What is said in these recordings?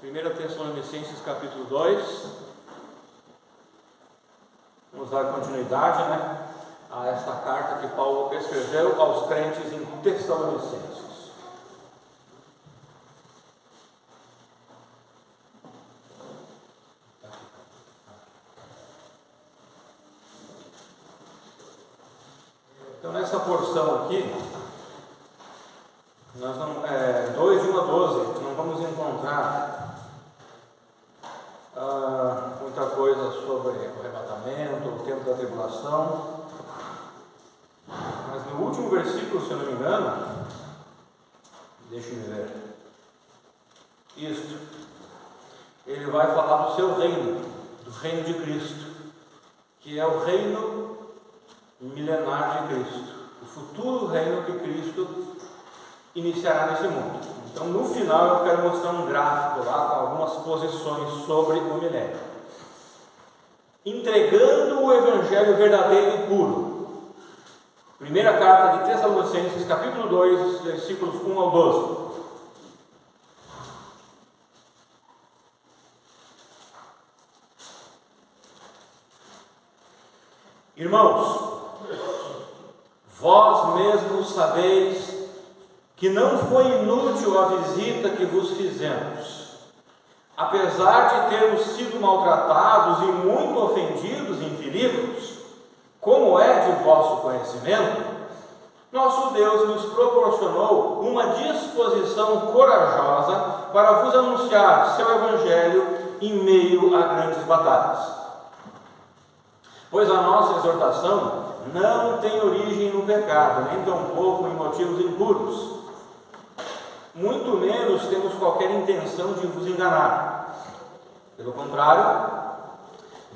1 Tessalonicenses capítulo 2, vamos dar continuidade a esta carta que Paulo escreveu aos crentes em Tessalonicenses. Então, nessa porção aqui, nós não, 2 de 1 a 12, não vamos encontrar muita coisa sobre o arrebatamento, o tempo da tribulação, mas no último versículo, se eu não me engano, deixe-me ver, isto, ele vai falar do seu reino, do reino de Cristo, que é o reino milenar de Cristo, o futuro reino que Cristo iniciará nesse mundo. Então, no final, eu quero mostrar um gráfico lá com algumas posições sobre o milênio. Entregando o Evangelho verdadeiro e puro. Primeira carta de Tessalonicenses, capítulo 2, versículos 1 ao 12. Irmãos, vós mesmos sabeis que não foi inútil a visita que vos fizemos. Apesar de termos sido maltratados e muito ofendidos em Filipos, como é de vosso conhecimento, nosso Deus nos proporcionou uma disposição corajosa para vos anunciar seu Evangelho em meio a grandes batalhas. Pois a nossa exortação não tem origem no pecado, nem tampouco em motivos impuros. Muito menos temos qualquer intenção de vos enganar. Pelo contrário,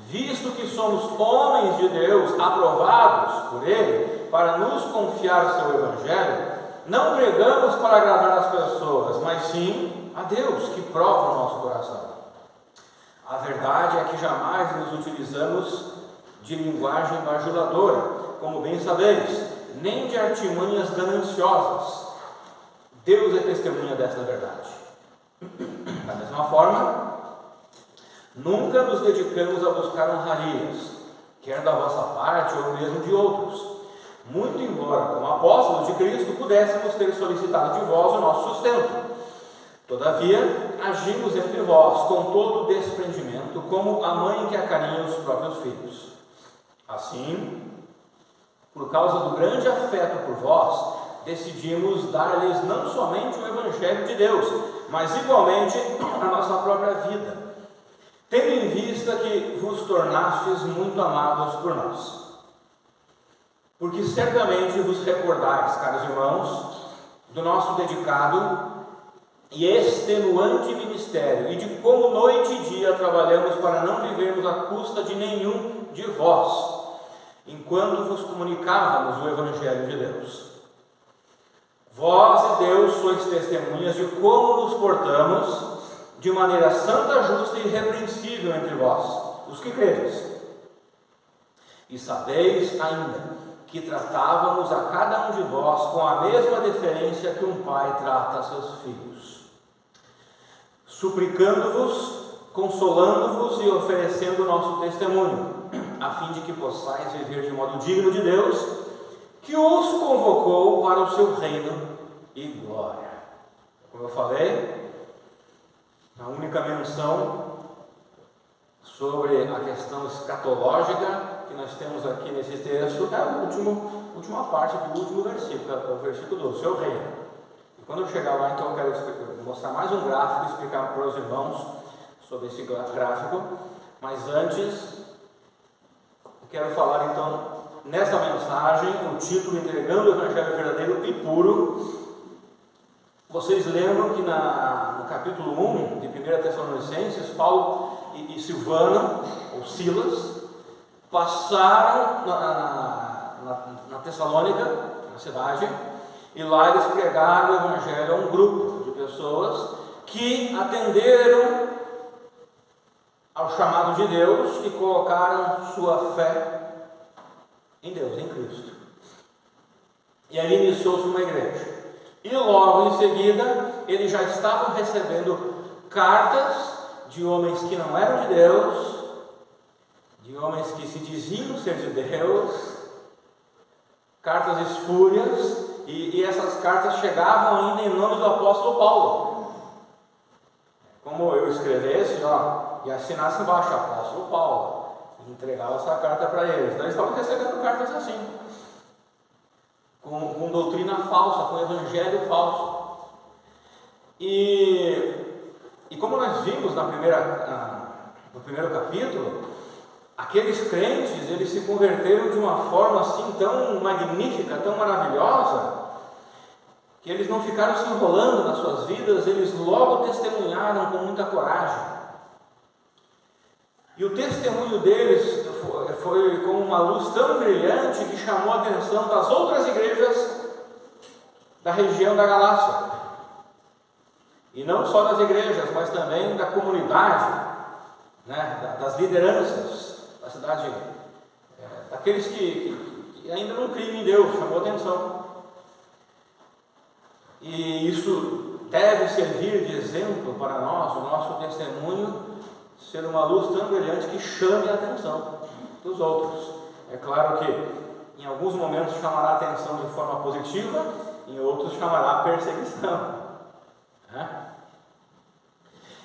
visto que somos homens de Deus, aprovados por Ele, para nos confiar seu Evangelho, não pregamos para agradar as pessoas, mas sim a Deus, que prova o nosso coração. A verdade é que jamais nos utilizamos de linguagem bajuladora, como bem sabeis, nem de artimanhas gananciosas. Deus é testemunha desta verdade. Da mesma forma, nunca nos dedicamos a buscar honrarias, quer da vossa parte ou mesmo de outros, muito embora, como apóstolos de Cristo, pudéssemos ter solicitado de vós o nosso sustento. Todavia, agimos entre vós com todo desprendimento, como a mãe que acarinha os próprios filhos. Assim, por causa do grande afeto por vós, decidimos dar-lhes não somente o Evangelho de Deus, mas igualmente a nossa própria vida, tendo em vista que vos tornastes muito amados por nós. Porque certamente vos recordais, caros irmãos, do nosso dedicado e extenuante ministério, e de como noite e dia trabalhamos para não vivermos à custa de nenhum de vós, enquanto vos comunicávamos o Evangelho de Deus. Vós e Deus sois testemunhas de como nos portamos de maneira santa, justa e irrepreensível entre vós, os que credes. E sabeis ainda que tratávamos a cada um de vós com a mesma deferência que um pai trata a seus filhos, suplicando-vos, consolando-vos e oferecendo o nosso testemunho, a fim de que possais viver de modo digno de Deus, que os convocou para o seu reino e glória. Como eu falei, a única menção sobre a questão escatológica que nós temos aqui nesse texto é a última parte do último versículo, é o versículo 12, seu reino. E quando eu chegar lá, então eu quero mostrar mais um gráfico e explicar para os irmãos sobre esse gráfico, mas antes eu quero falar então nessa mensagem, o título Entregando o Evangelho Verdadeiro e Puro. Vocês lembram que no capítulo 1 de 1 Tessalonicenses, Paulo e Silvano, ou Silas, passaram na Tessalônica, na cidade, e lá eles pregaram o Evangelho a um grupo de pessoas que atenderam ao chamado de Deus e colocaram sua fé em Deus, em Cristo. E ali iniciou-se uma igreja. E logo em seguida, eles já estavam recebendo cartas de homens que não eram de Deus, de homens que se diziam ser de Deus, cartas espúrias, e essas cartas chegavam ainda em nome do apóstolo Paulo. Como eu escrevesse, e assinasse embaixo, apóstolo Paulo, e entregava essa carta para eles. Então eles estavam recebendo cartas assim, com doutrina falsa, com evangelho falso. E como nós vimos no primeiro capítulo, aqueles crentes, eles se converteram de uma forma assim tão magnífica, tão maravilhosa, que eles não ficaram se enrolando nas suas vidas, eles logo testemunharam com muita coragem. E o testemunho deles foi com uma luz tão brilhante que chamou a atenção das outras igrejas da região da Galácia. E não só das igrejas, mas também da comunidade, das lideranças da cidade, daqueles que ainda não criam em Deus, chamou atenção. E isso deve servir de exemplo para nós, o nosso testemunho ser uma luz tão brilhante que chame a atenção dos outros. É claro que em alguns momentos chamará a atenção de forma positiva, em outros chamará a perseguição.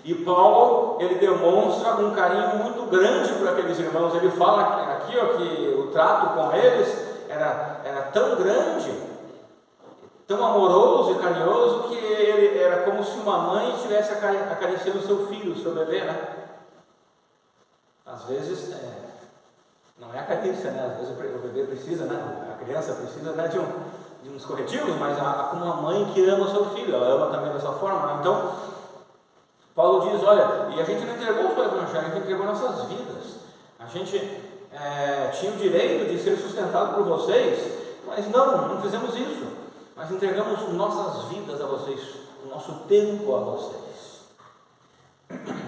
E Paulo, ele demonstra um carinho muito grande por aqueles irmãos. Ele fala aqui que o trato com eles era tão grande, tão amoroso e carinhoso, que ele era como se uma mãe estivesse acariciando o seu filho, o seu bebê, Às vezes, não é a carícia, Às vezes o bebê precisa, A criança precisa, de uns corretivos, mas como uma mãe que ama o seu filho, ela ama também dessa forma. Então, Paulo diz, olha, e a gente não entregou só o evangelho, a gente entregou nossas vidas. A gente tinha o direito de ser sustentado por vocês, mas não fizemos isso. Nós entregamos nossas vidas a vocês, o nosso tempo a vocês.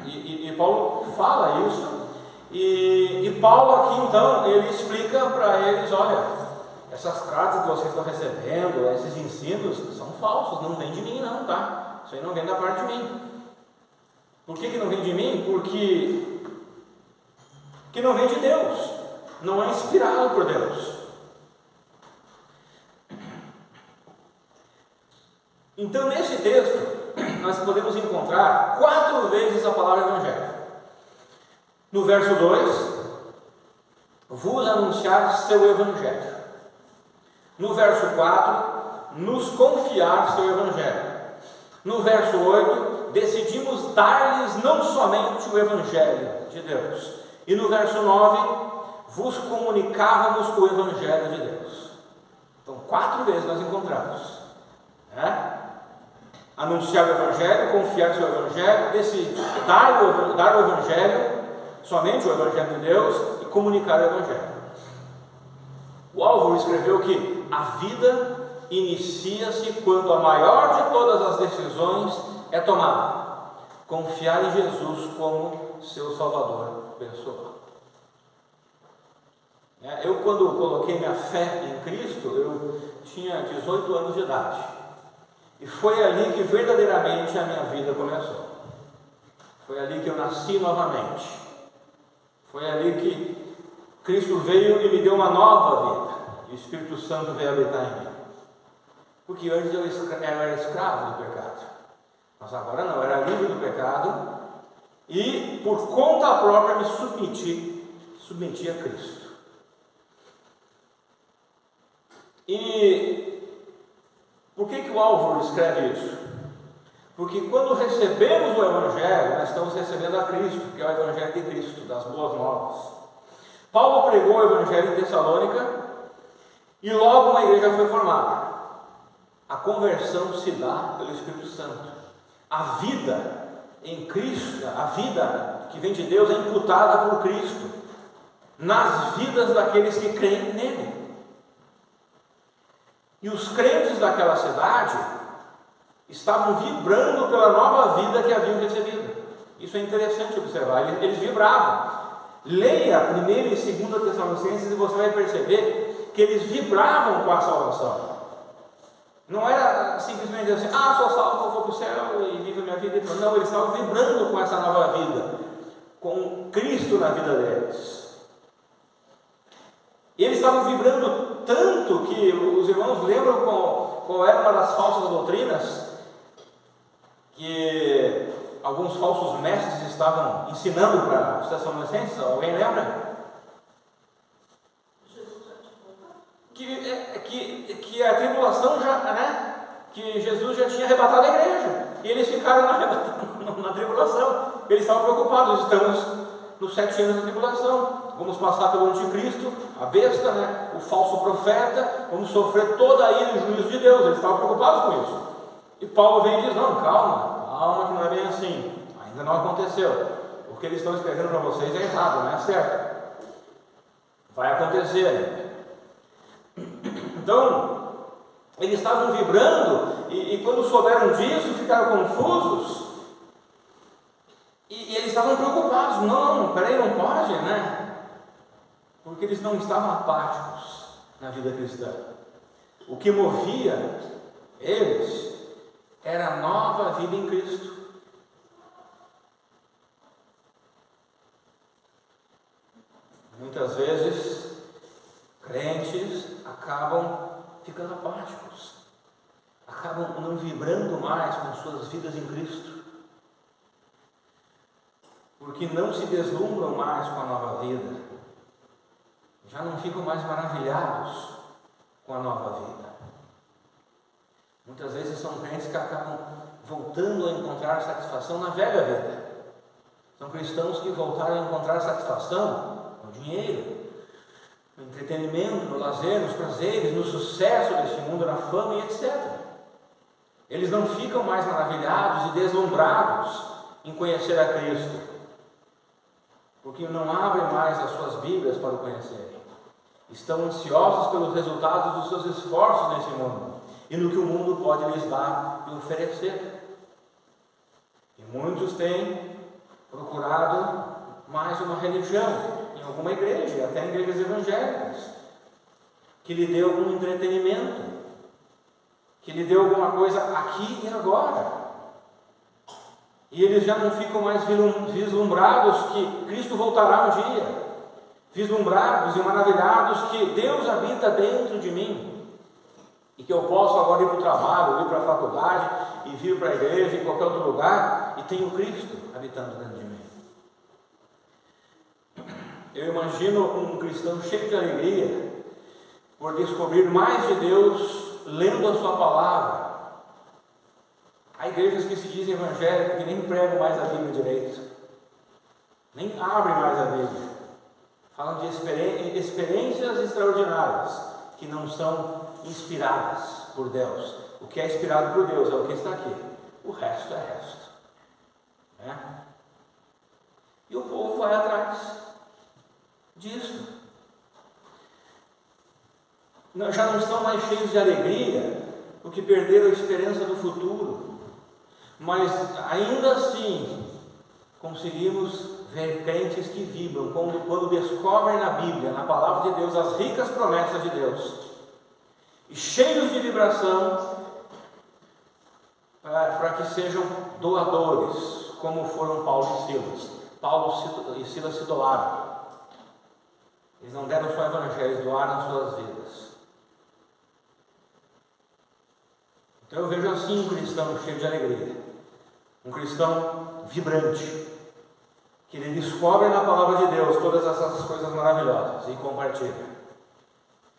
E Paulo fala isso, e Paulo aqui então, ele explica para eles, olha, essas cartas que vocês estão recebendo, esses ensinos, são falsos, não vem de mim não, tá? Isso aí não vem da parte de mim. Por que não vem de mim? Porque não vem de Deus, não é inspirado por Deus. Então, nesse texto, nós podemos encontrar 4 vezes a palavra evangelho. No verso 2, vos anunciar seu evangelho. No verso 4, nos confiar seu evangelho. No verso 8, decidimos dar-lhes não somente o evangelho de Deus. E no verso 9, vos comunicávamos o evangelho de Deus. Então, 4 vezes nós encontramos, anunciar o evangelho, confiar no seu evangelho, dar o evangelho, somente o evangelho de Deus, e comunicar o evangelho. O Álvaro escreveu que a vida inicia-se quando a maior de todas as decisões é tomada: confiar em Jesus como seu Salvador pessoal. Eu, quando coloquei minha fé em Cristo, eu tinha 18 anos de idade, e foi ali que verdadeiramente a minha vida começou. Foi ali que eu nasci novamente. Foi ali que Cristo veio e me deu uma nova vida, e o Espírito Santo veio habitar em mim. Porque antes eu era escravo do pecado, mas agora não, eu era livre do pecado, e por conta própria me submeti a Cristo. E por que o Álvaro escreve isso? Porque quando recebemos o Evangelho, nós estamos recebendo a Cristo, que é o Evangelho de Cristo, das boas novas. Paulo pregou o Evangelho em Tessalônica, e logo uma igreja foi formada. A conversão se dá pelo Espírito Santo. A vida em Cristo, a vida que vem de Deus, é imputada por Cristo nas vidas daqueles que creem nele. E os crentes daquela cidade estavam vibrando pela nova vida que haviam recebido. Isso é interessante observar, eles vibravam. Leia 1 e 2 Tessalonicenses e você vai perceber que eles vibravam com a salvação. Não era simplesmente assim, sou salvo, vou para o céu e vivo a minha vida. Não, eles estavam vibrando com essa nova vida, com Cristo na vida deles. E eles estavam vibrando tanto que os irmãos lembram qual era uma das falsas doutrinas que alguns falsos mestres estavam ensinando para os Tessalonicenses? Alguém lembra? Que a tribulação já, que Jesus já tinha arrebatado a igreja, e eles ficaram na tribulação. Eles estavam preocupados: estamos nos 7 anos da tribulação, vamos passar pelo anticristo, a besta, o falso profeta, vamos sofrer toda a ira e o juízo de Deus. Eles estavam preocupados com isso. E Paulo vem e diz: não, calma, que não é bem assim, ainda não aconteceu. O que eles estão escrevendo para vocês é errado, não é certo, vai acontecer ainda. Então, eles estavam vibrando, e quando souberam disso, ficaram confusos, e eles estavam preocupados. Não, peraí, não pode, porque eles não estavam apáticos na vida cristã. O que movia eles era a nova vida em Cristo. Muitas vezes, crentes acabam ficando apáticos, acabam não vibrando mais com suas vidas em Cristo, porque não se deslumbram mais com a nova vida, já não ficam mais maravilhados com a nova vida. Muitas vezes são crentes que acabam voltando a encontrar satisfação na velha vida. São cristãos que voltaram a encontrar satisfação no dinheiro, no entretenimento, no lazer, nos prazeres, no sucesso deste mundo, na fama e etc. Eles não ficam mais maravilhados e deslumbrados em conhecer a Cristo, porque não abrem mais as suas Bíblias para o conhecerem. Estão ansiosos pelos resultados dos seus esforços nesse mundo e no que o mundo pode lhes dar e oferecer. E muitos têm procurado mais uma religião, em alguma igreja, até em igrejas evangélicas, que lhe dê algum entretenimento, que lhe dê alguma coisa aqui e agora. E eles já não ficam mais vislumbrados que Cristo voltará um dia, vislumbrados e maravilhados que Deus habita dentro de mim, e que eu posso agora ir para o trabalho, ir para a faculdade, e vir para a igreja, em qualquer outro lugar, e tenho Cristo habitando dentro de mim. Eu imagino um cristão cheio de alegria por descobrir mais de Deus lendo a sua palavra. Há igrejas que se dizem evangélicas que nem pregam mais a Bíblia direito, nem abrem mais a Bíblia. Falam de experiências extraordinárias que não são inspiradas por Deus. O que é inspirado por Deus é o que está aqui, o resto é resto. E o povo vai atrás disso. Já não estão mais cheios de alegria, porque perderam a esperança do futuro, mas ainda assim conseguimos ver crentes que vibram quando descobrem na Bíblia, na palavra de Deus, as ricas promessas de Deus, e cheios de vibração para que sejam doadores, como foram Paulo e Silas. Paulo e Silas se doaram. Eles não deram só o evangelho, eles doaram suas vidas. Então eu vejo assim um cristão cheio de alegria, um cristão vibrante, que ele descobre na palavra de Deus todas essas coisas maravilhosas e compartilha.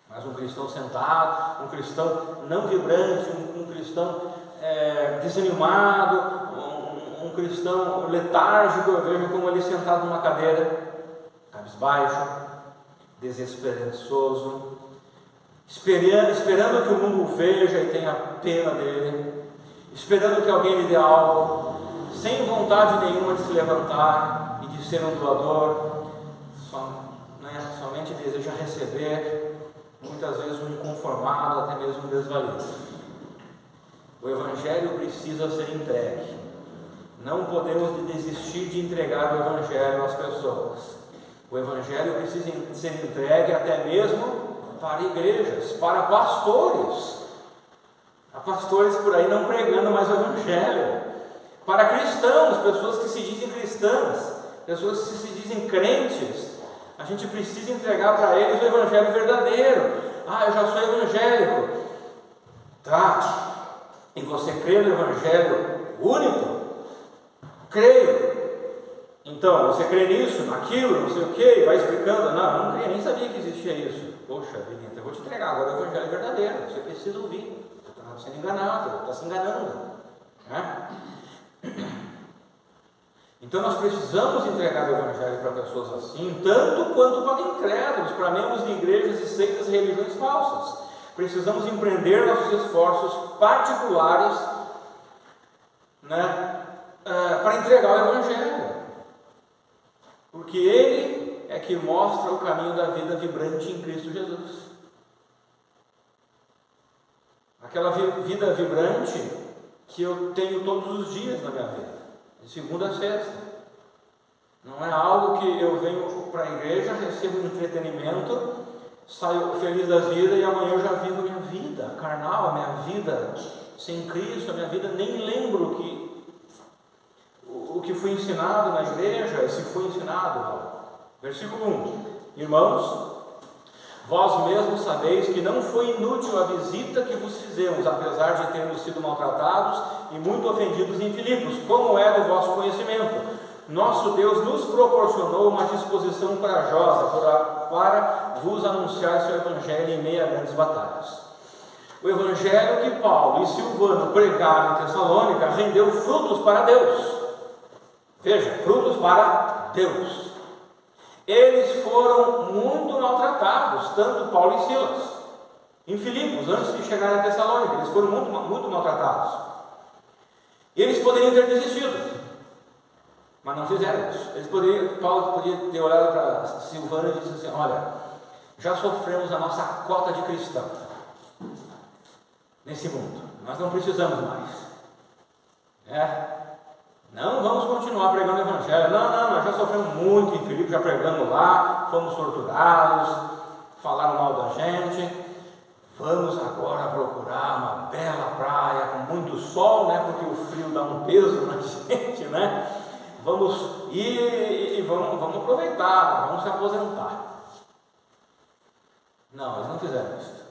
Mas um cristão sentado, um cristão não vibrante, um cristão desanimado, um cristão letárgico, eu vejo como ele sentado numa cadeira, cabisbaixo, desesperançoso, esperando que o mundo o veja e tenha pena dele, esperando que alguém lhe dê algo, sem vontade nenhuma de se levantar e de ser um doador, somente deseja receber, muitas vezes um inconformado, até mesmo um desvalido. O Evangelho precisa ser entregue. Não podemos desistir de entregar o Evangelho às pessoas. O Evangelho precisa ser entregue até mesmo para igrejas, para pastores. Há pastores por aí não pregando mais o Evangelho, Para cristãos, pessoas que se dizem cristãs, pessoas que se dizem crentes, a gente precisa entregar para eles o Evangelho verdadeiro. Eu já sou evangélico. Tá, e você crê no Evangelho único? Creio. Então, você crê nisso, naquilo, não sei o que, vai explicando. Não, eu não creio, nem sabia que existia isso. Poxa vida, então eu vou te entregar agora o Evangelho verdadeiro. Você precisa ouvir. Você está sendo enganado, está se enganando, né? Então nós precisamos entregar o Evangelho para pessoas assim, tanto quanto para incrédulos, para membros de igrejas e seitas e religiões falsas. Precisamos empreender nossos esforços particulares, né, para entregar o Evangelho, porque Ele é que mostra o caminho da vida vibrante em Cristo Jesus. Aquela vida vibrante que eu tenho todos os dias na minha vida, de segunda a sexta. Não é algo que eu venho para a igreja, recebo um entretenimento, saio feliz da vida e amanhã eu já vivo a minha vida carnal, a minha vida sem Cristo, a minha vida, nem lembro o que foi ensinado na igreja, se foi ensinado. Versículo 1: Irmãos, vós mesmos sabeis que não foi inútil a visita que vos fizemos, apesar de termos sido maltratados e muito ofendidos em Filipos, como é do vosso conhecimento. Nosso Deus nos proporcionou uma disposição corajosa para vos anunciar seu Evangelho em meio a grandes batalhas. O Evangelho que Paulo e Silvano pregaram em Tessalônica rendeu frutos para Deus. Veja, frutos para Deus. Eles foram muito maltratados, tanto Paulo e Silas, em Filipos, antes de chegar a Tessalônica. Eles foram muito maltratados. E eles poderiam ter desistido, mas não fizeram isso. Paulo podia ter olhado para Silvano e disse assim: olha, já sofremos a nossa cota de cristão nesse mundo, nós não precisamos mais. Não vamos continuar pregando o Evangelho. Não, nós já sofremos muito em Filipos, já pregando lá, fomos torturados, falaram mal da gente. Vamos agora procurar uma bela praia com muito sol, né? Porque o frio dá um peso na gente, né? Vamos ir e vamos aproveitar, vamos se aposentar. Não, eles não fizeram isso.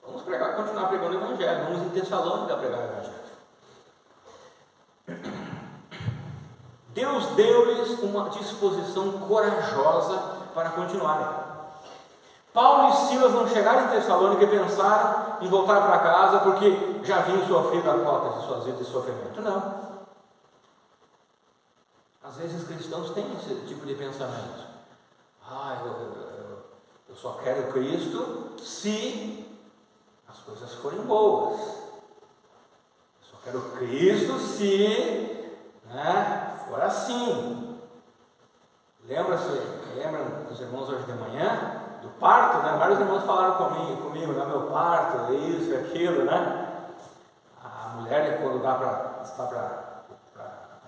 Vamos continuar pregando o Evangelho, vamos em Tessalônica pregar o Evangelho. Deus deu-lhes uma disposição corajosa para continuarem. Paulo e Silas não chegaram em Tessalônica e pensaram em voltar para casa porque já haviam sofrido a cota de suas vidas de sofrimento. Não. Às vezes cristãos têm esse tipo de pensamento. Eu só quero Cristo se as coisas forem boas. Eu só quero Cristo se for assim. Lembram dos irmãos hoje de manhã? Do parto, né? Vários irmãos falaram comigo, né? Meu parto, isso e aquilo, né? A mulher, quando está para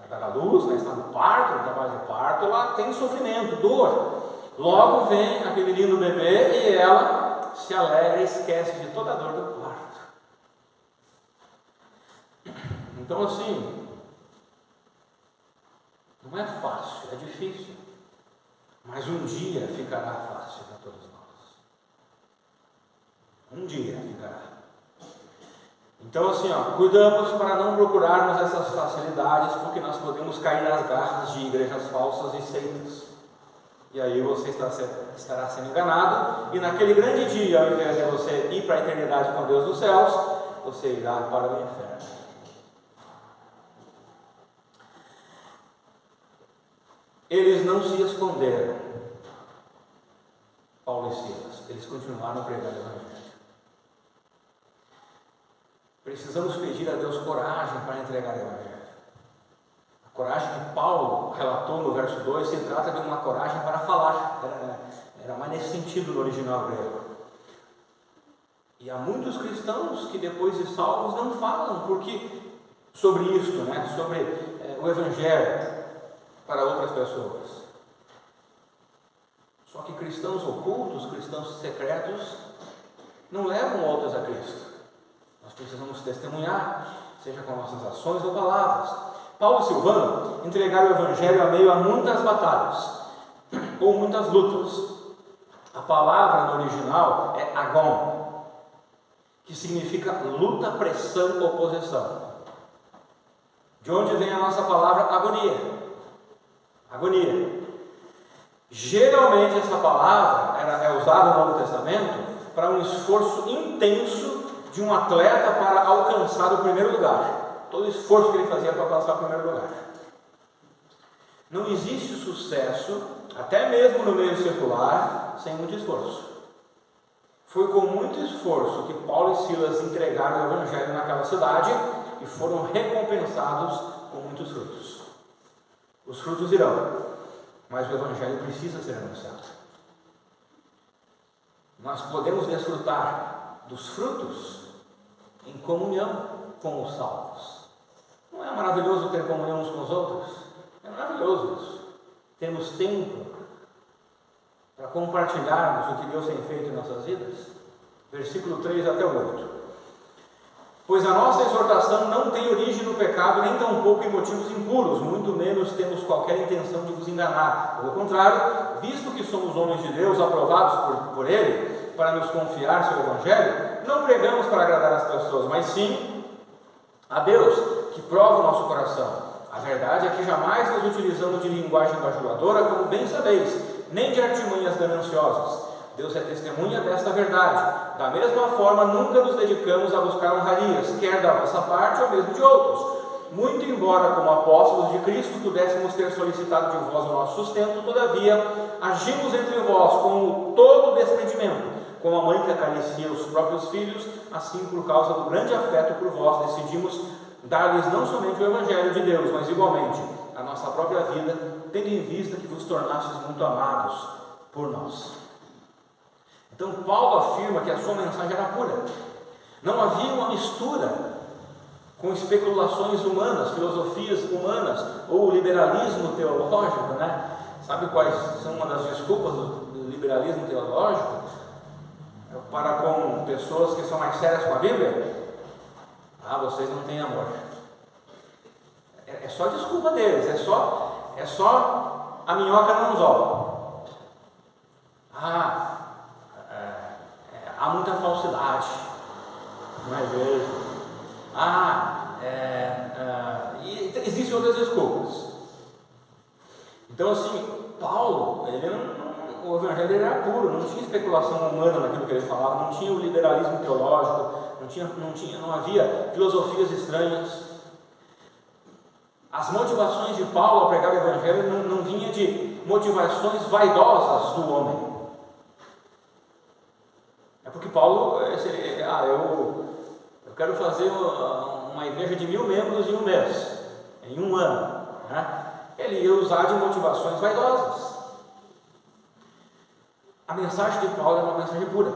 dar a luz, né? Está no parto, no trabalho de parto, ela tem sofrimento, dor. Logo vem aquele lindo bebê e ela se alegra e esquece de toda a dor do parto. Então, assim, não é fácil, é difícil, mas um dia ficará fácil para todos nós. Um dia ficará. Então, assim, cuidamos para não procurarmos essas facilidades, porque nós podemos cair nas garras de igrejas falsas e seitas. E aí você estará sendo enganado, e naquele grande dia, ao invés de você ir para a eternidade com Deus nos céus, você irá para o inferno. Eles não se esconderam, Paulo e Silas, eles continuaram pregando o Evangelho. Precisamos pedir a Deus coragem para entregar o Evangelho. A coragem que Paulo relatou no verso 2 se trata de uma coragem para falar, era mais nesse sentido no original grego. E há muitos cristãos que depois de salvos não falam sobre isto, sobre o Evangelho para outras pessoas. Só que cristãos ocultos, cristãos secretos, não levam outros a Cristo. Nós precisamos testemunhar, seja com nossas ações ou palavras. Paulo e Silvano entregaram o Evangelho a meio a muitas batalhas, ou muitas lutas. A palavra no original é agon, que significa luta, pressão, oposição. De onde vem a nossa palavra agonia? Agonia. Geralmente essa palavra é usada no Novo Testamento para um esforço intenso de um atleta para alcançar o primeiro lugar. Todo o esforço que ele fazia para alcançar o primeiro lugar. Não existe sucesso, até mesmo no meio secular, sem muito esforço. Foi com muito esforço que Paulo e Silas entregaram o Evangelho naquela cidade e foram recompensados com muitos frutos. Os frutos irão, mas o Evangelho precisa ser anunciado. Nós podemos desfrutar dos frutos em comunhão com os salvos. Não é maravilhoso ter comunhão uns com os outros? É maravilhoso isso. Temos tempo para compartilharmos o que Deus tem feito em nossas vidas. Versículo 3 até o 8. Pois a nossa exortação não tem origem no pecado, nem tampouco em motivos impuros, muito menos temos qualquer intenção de vos enganar. Pelo contrário, visto que somos homens de Deus, aprovados por Ele, para nos confiar seu Evangelho, não pregamos para agradar as pessoas, mas sim a Deus, que prova o nosso coração. A verdade é que jamais nos utilizamos de linguagem bajuladora, como bem sabeis, nem de artimanhas gananciosas. Deus é testemunha desta verdade. Da mesma forma, nunca nos dedicamos a buscar honrarias, quer da vossa parte ou mesmo de outros. Muito embora, como apóstolos de Cristo, pudéssemos ter solicitado de vós o nosso sustento, todavia, agimos entre vós com todo o desprendimento, como a mãe que acaricia os próprios filhos, assim, por causa do grande afeto por vós, decidimos dar-lhes não somente o Evangelho de Deus, mas igualmente a nossa própria vida, tendo em vista que vos tornastes muito amados por nós. Então Paulo afirma que a sua mensagem era pura. Não havia uma mistura com especulações humanas, filosofias humanas, ou liberalismo teológico, né? Sabe quais são uma das desculpas do liberalismo teológico? Para com pessoas que são mais sérias com a Bíblia? Ah, vocês não têm amor. É só desculpa deles, é só a minhoca no anzol. Há muita falsidade, não é mesmo? E existem outras desculpas. Então, assim, Paulo, o Evangelho era puro, não tinha especulação humana naquilo que ele falava, não tinha o liberalismo teológico, não havia filosofias estranhas. As motivações de Paulo a pregar o Evangelho não vinha de motivações vaidosas do homem. É porque Paulo, eu quero fazer uma igreja de 1000 membros em um mês, em um ano, né? Ele ia usar de motivações vaidosas. A mensagem de Paulo é uma mensagem pura.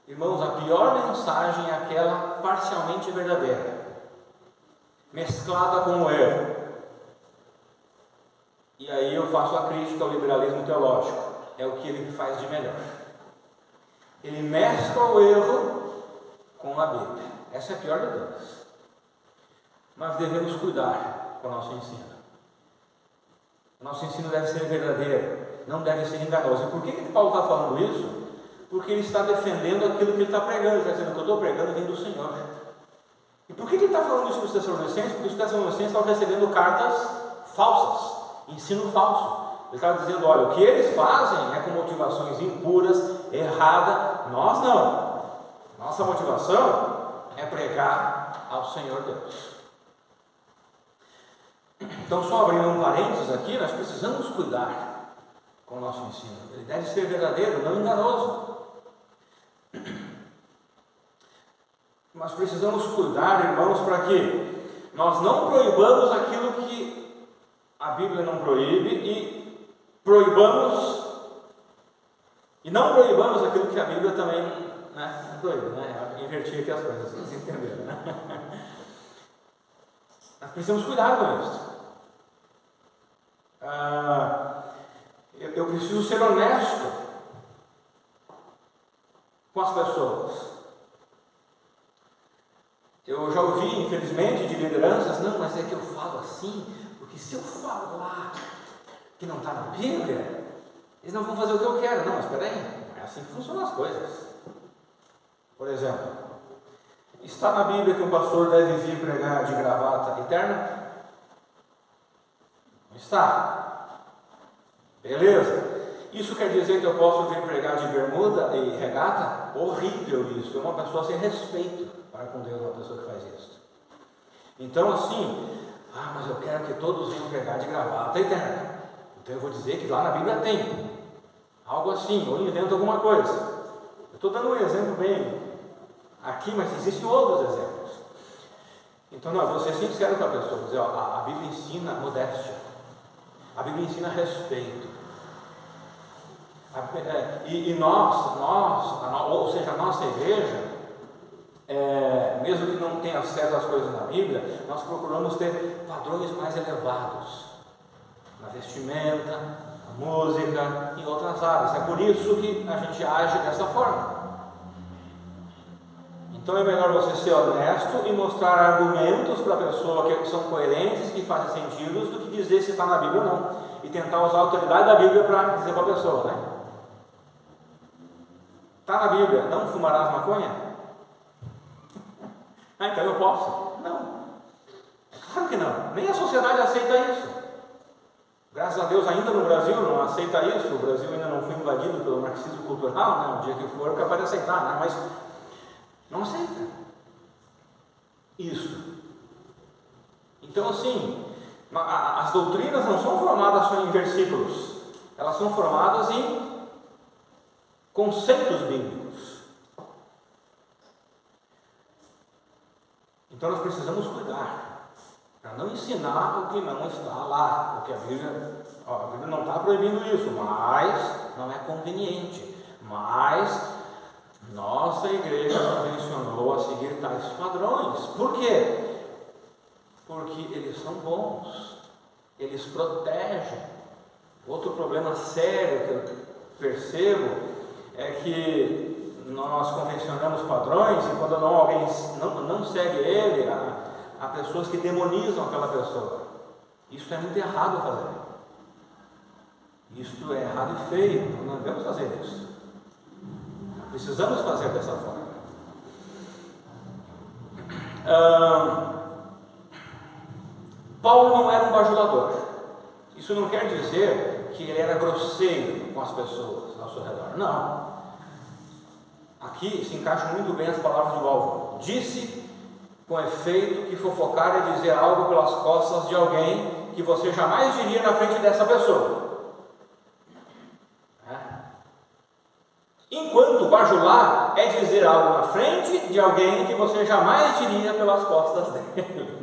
Irmãos, a pior mensagem é aquela parcialmente verdadeira, mesclada com o erro. E aí eu faço a crítica ao liberalismo teológico. É o que ele faz de melhor. Ele mescla o erro com a Bíblia. Essa é a pior de todas. Mas devemos cuidar com o nosso ensino. O nosso ensino deve ser verdadeiro, não deve ser enganoso. E por que Paulo está falando isso? Porque ele está defendendo aquilo que ele está pregando. Ele está dizendo que eu estou pregando vem do Senhor. E por que ele está falando isso para os Tessalonicenses? Porque os Tessalonicenses estão recebendo cartas falsas, ensino falso. Ele está dizendo, olha, o que eles fazem é com motivações impuras, errada. Nós não. Nossa motivação é pregar ao Senhor Deus. Então, só abrindo um parênteses aqui, nós precisamos cuidar com o nosso ensino. Ele deve ser verdadeiro, não enganoso. Nós precisamos cuidar, irmãos, para que nós não proibamos aquilo que a Bíblia não proíbe e não proibamos aquilo que a Bíblia também não proíbe, né? Eu inverti aqui as coisas, vocês entenderam, né? Nós precisamos cuidar com isso. Eu preciso ser honesto com as pessoas. Eu já ouvi, infelizmente, de lideranças: não, mas é que eu falo assim, porque se eu falar que não está na Bíblia, eles não vão fazer o que eu quero. Não, mas espera aí, não é assim que funcionam as coisas. Por exemplo, está na Bíblia que um pastor deve vir pregar de gravata eterna? Não está. Beleza. Isso quer dizer que eu posso vir pregar de bermuda e regata? Horrível isso. É uma pessoa sem respeito para com Deus, uma pessoa que faz isso. Então assim, mas eu quero que todos venham pregar de gravata eterna. Então eu vou dizer que lá na Bíblia tem. Algo assim, ou invento alguma coisa. Eu estou dando um exemplo bem aqui, mas existem outros exemplos. Então, não, eu vou ser sincero com a pessoa, vou dizer, a Bíblia ensina modéstia, a Bíblia ensina respeito. E nós, ou seja, a nossa igreja, mesmo que não tenha acesso às coisas na Bíblia, nós procuramos ter padrões mais elevados na vestimenta, na música, em outras áreas. É por isso que a gente age dessa forma. Então é melhor você ser honesto e mostrar argumentos para a pessoa que são coerentes, que fazem sentido, do que dizer se está na Bíblia ou não. E tentar usar a autoridade da Bíblia para dizer para a pessoa, né? Está na Bíblia, não fumarás maconha? Então eu posso? Não. Claro que não. Nem a sociedade aceita isso. Graças a Deus ainda no Brasil não aceita isso. O Brasil ainda não foi invadido pelo marxismo cultural, né? Um dia que for, é capaz de aceitar, né? Mas não aceita isso. Então assim, as doutrinas não são formadas só em versículos, elas são formadas em conceitos bíblicos. Então nós precisamos cuidar para não ensinar o que não está lá, porque a Bíblia não está proibindo isso, mas não é conveniente. Mas nossa igreja convencionou a seguir tais padrões. Por quê? Porque eles são bons, eles protegem. Outro problema sério que eu percebo é que nós convencionamos padrões e quando alguém não segue ele, há pessoas que demonizam aquela pessoa. Isso é muito errado fazer. Isso é errado e feio, nós não devemos fazer isso. Precisamos fazer dessa forma. Paulo não era um bajulador. Isso não quer dizer que ele era grosseiro com as pessoas ao seu redor. Não. Aqui se encaixam muito bem as palavras de Paulo. Disse com efeito que fofocar é dizer algo pelas costas de alguém que você jamais diria na frente dessa pessoa. Enquanto bajular é dizer algo na frente de alguém que você jamais diria pelas costas dele.